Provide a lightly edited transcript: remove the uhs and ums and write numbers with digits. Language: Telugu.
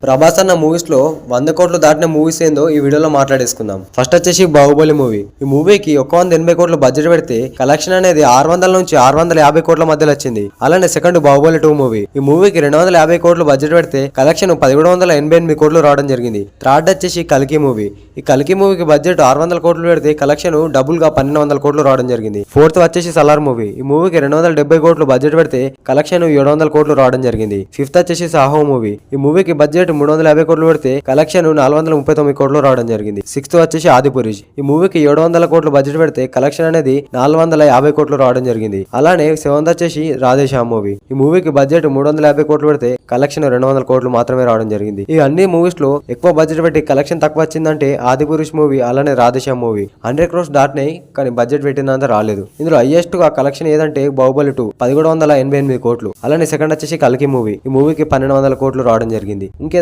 ప్రభాస్ అన్న మూవీస్ లో 100 కోట్లు దాటిన మూవీస్ ఏందో ఈ వీడియోలో మాట్లాడేసుకుందాం. ఫస్ట్ వచ్చేసి బాహుబలి మూవీ. ఈ మూవీకి 180 కోట్ల బడ్జెట్ పెడితే కలెక్షన్ అనేది 600 నుంచి 650 కోట్ల మధ్యలో వచ్చింది. అలానే సెకండ్ బాహుబలి 2 మూవీ. ఈ మూవీకి 250 కోట్లు బడ్జెట్ పెడితే కలెక్షన్ 1788 కోట్లు రావడం జరిగింది. థర్డ్ వచ్చేసి కల్కి మూవీ. ఈ కల్కి మూవీకి బడ్జెట్ 600 కోట్లు పెడితే కలెక్షన్ డబుల్ గా 1200 కోట్లు రావడం జరిగింది. ఫోర్త్ వచ్చేసి సలార్ మూవీ. ఈ మూవీకి 270 కోట్లు బడ్జెట్ పెడితే కలెక్షన్ 700 కోట్లు రావడం జరిగింది. ఫిఫ్త్ వచ్చేసి సాహో మూవీ. ఈ మూవీకి బడ్జెట్ 350 కోట్లు పెడితే కలెక్షన్ 439 కోట్లు రావడం జరిగింది. సిక్స్త్ వచ్చేసి ఆదిపురుష్. ఈ మూవీకి 700 కోట్లు బడ్జెట్ పెడితే కలెక్షన్ అనేది 450 కోట్లు రావడం జరిగింది. అలానే సెవెంత్ వచ్చేసి రాధేశ్యామ్ మూవీ. ఈ మూవీకి బడ్జెట్ 350 కోట్లు పెడితే కలెక్షన్ 200 కోట్లు మాత్రమే రావడం జరిగింది. ఈ అన్ని మూవీస్ లో ఎక్కువ బడ్జెట్ పెట్టి కలెక్షన్ తక్కువ వచ్చిందంటే ఆదిపురుష్ మూవీ, అలానే రాధేశ్యామ్ మూవీ. 100 crores దాటినాయి, కానీ బడ్జెట్ పెట్టినంత రాలేదు. ఇందులో హైయెస్ట్ గా కలెక్షన్ ఏదంటే బాహుబలి 2 1788 కోట్లు. అలానే సెకండ్ వచ్చేసి కల్కి మూవీ. ఈ మూవీకి 1200 కోట్లు రావడం జరిగింది. ఇంకేదైనా